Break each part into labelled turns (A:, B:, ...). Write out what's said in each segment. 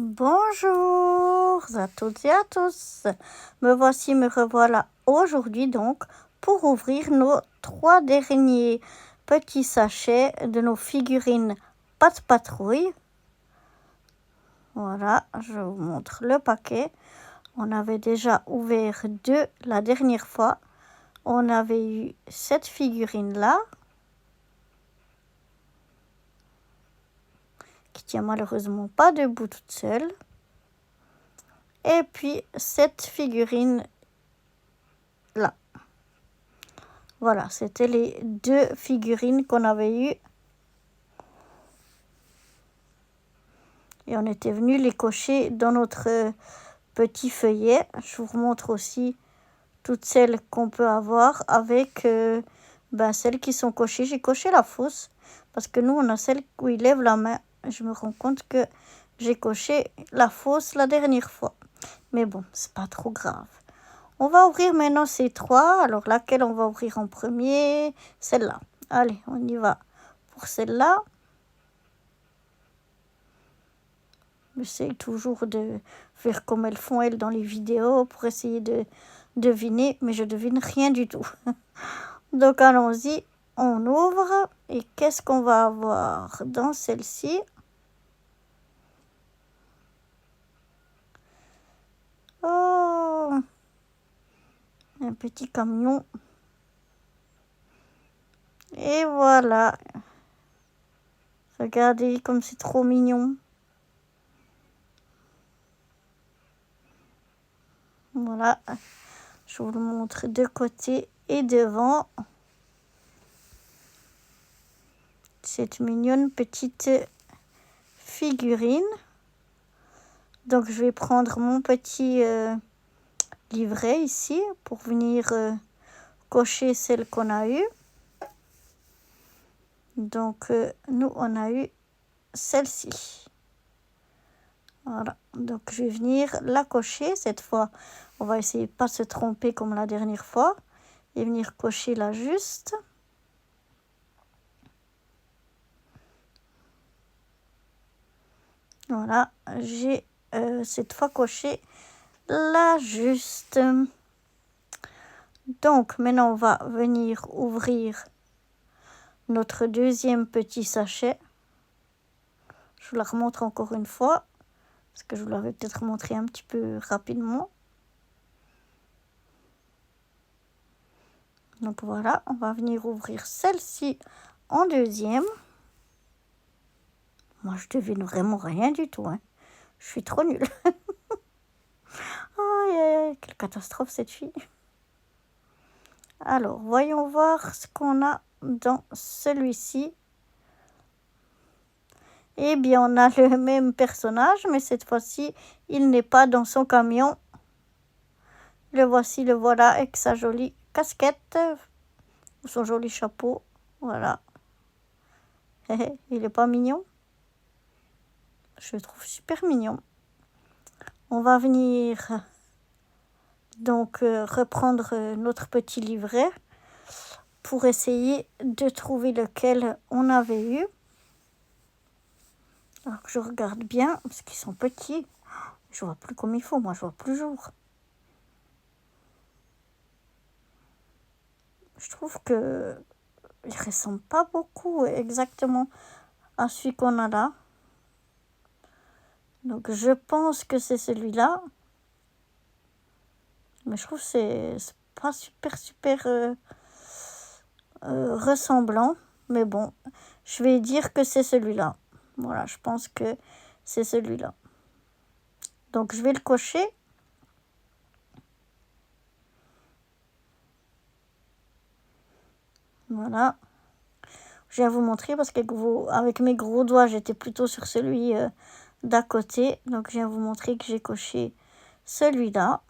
A: Bonjour à toutes et à tous. Me revoilà aujourd'hui donc pour ouvrir nos 3 derniers petits sachets de nos figurines Pat' Patrouille. Voilà, je vous montre le paquet. On avait déjà ouvert 2 la dernière fois. On avait eu cette figurine-là, qui tient malheureusement pas debout toute seule. Et puis cette figurine là. Voilà, c'était les 2 figurines qu'on avait eues. Et on était venu les cocher dans notre petit feuillet. Je vous montre aussi toutes celles qu'on peut avoir avec celles qui sont cochées. J'ai coché la fausse parce que nous, on a celle où il lève la main. Je me rends compte que j'ai coché la fausse la dernière fois. Mais bon, c'est pas trop grave. On va ouvrir maintenant ces 3. Alors, laquelle on va ouvrir en premier? Celle-là. Allez, on y va pour celle-là. J'essaie toujours de faire comme elles font, elles, dans les vidéos pour essayer de deviner, mais je devine rien du tout. Donc, allons-y. On ouvre. Et qu'est-ce qu'on va avoir dans celle-ci? Oh! Un petit camion. Et voilà. Regardez comme c'est trop mignon. Voilà. Je vous le montre de côté et devant. Cette mignonne petite figurine. Donc je vais prendre mon petit livret ici pour venir cocher celle qu'on a eue. Donc nous on a eu celle-ci. Voilà, donc je vais venir la cocher cette fois. On va essayer de pas se tromper comme la dernière fois et venir cocher la juste. Voilà, j'ai cette fois coché la juste. Donc maintenant on va venir ouvrir notre deuxième petit sachet. Je vous la remontre encore une fois parce que je vous l'avais peut-être montré un petit peu rapidement. Donc voilà, on va venir ouvrir celle-ci en deuxième. Moi je devine vraiment rien du tout, hein. Je suis trop nulle. Aïe, quelle catastrophe cette fille. Alors, voyons voir ce qu'on a dans celui-ci. Eh bien, on a le même personnage, mais cette fois-ci, il n'est pas dans son camion. Le voici, le voilà, avec sa jolie casquette, ou son joli chapeau. Voilà. Il n'est pas mignon? Je le trouve super mignon. On va venir donc reprendre notre petit livret pour essayer de trouver lequel on avait eu. Alors que je regarde bien, parce qu'ils sont petits. Je vois plus comme il faut, moi je vois plus jour. Je trouve que il ressemble pas beaucoup exactement à celui qu'on a là. Donc je pense que c'est celui-là. Mais je trouve que c'est pas super ressemblant. Mais bon, je vais dire que c'est celui-là. Voilà, je pense que c'est celui-là. Donc je vais le cocher. Voilà. Je viens vous montrer parce qu'avec mes gros doigts, j'étais plutôt sur celui d'à côté. Donc je viens vous montrer que j'ai coché celui-là.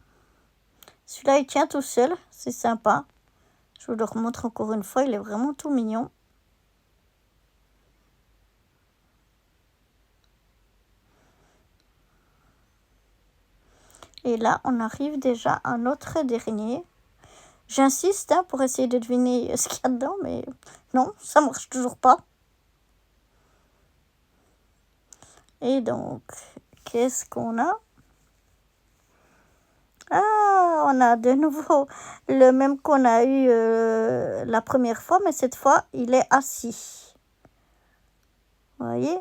A: Celui-là, il tient tout seul. C'est sympa. Je vous le remontre encore une fois. Il est vraiment tout mignon. Et là, on arrive déjà à notre dernier. J'insiste pour essayer de deviner ce qu'il y a dedans, mais non, ça marche toujours pas. Et donc, qu'est-ce qu'on a? Ah, on a de nouveau le même qu'on a eu la première fois, mais cette fois, il est assis. Vous voyez?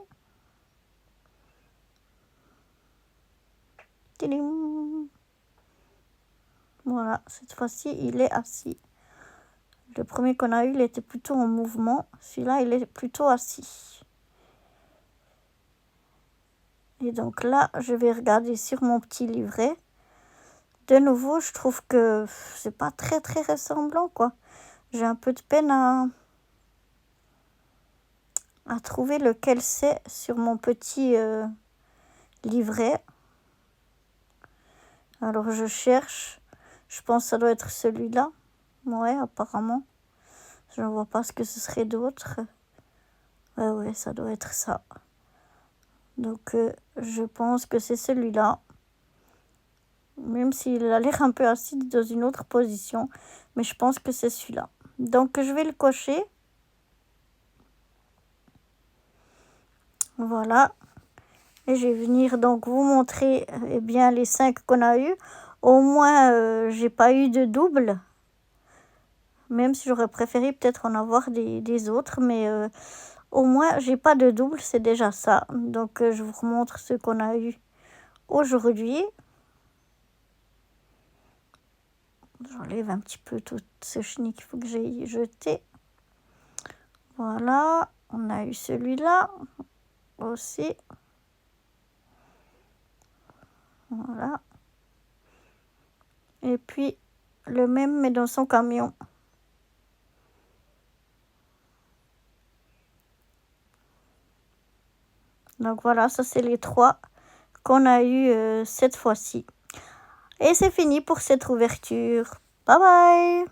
A: Tiding. Voilà, cette fois-ci, il est assis. Le premier qu'on a eu, il était plutôt en mouvement. Celui-là, il est plutôt assis. Et donc là, je vais regarder sur mon petit livret. De nouveau, je trouve que c'est pas très très ressemblant, quoi. J'ai un peu de peine à trouver lequel c'est sur mon petit livret. Alors je cherche. Je pense que ça doit être celui-là. Ouais, apparemment. Je ne vois pas ce que ce serait d'autre. Ouais, ça doit être ça. Donc je pense que c'est celui-là. Même s'il a l'air un peu assis dans une autre position. Mais je pense que c'est celui-là. Donc je vais le cocher. Voilà. Et je vais venir donc vous montrer bien les 5 qu'on a eu. Au moins, j'ai pas eu de double. Même si j'aurais préféré peut-être en avoir des autres. Mais au moins, j'ai pas de double. C'est déjà ça. Donc je vous remontre ce qu'on a eu aujourd'hui. J'enlève un petit peu tout ce chenille qu'il faut que j'ai jeté. Voilà. On a eu celui-là aussi. Voilà. Et puis, le même, mais dans son camion. Donc voilà, ça c'est les 3 qu'on a eu cette fois-ci. Et c'est fini pour cette ouverture. Bye bye!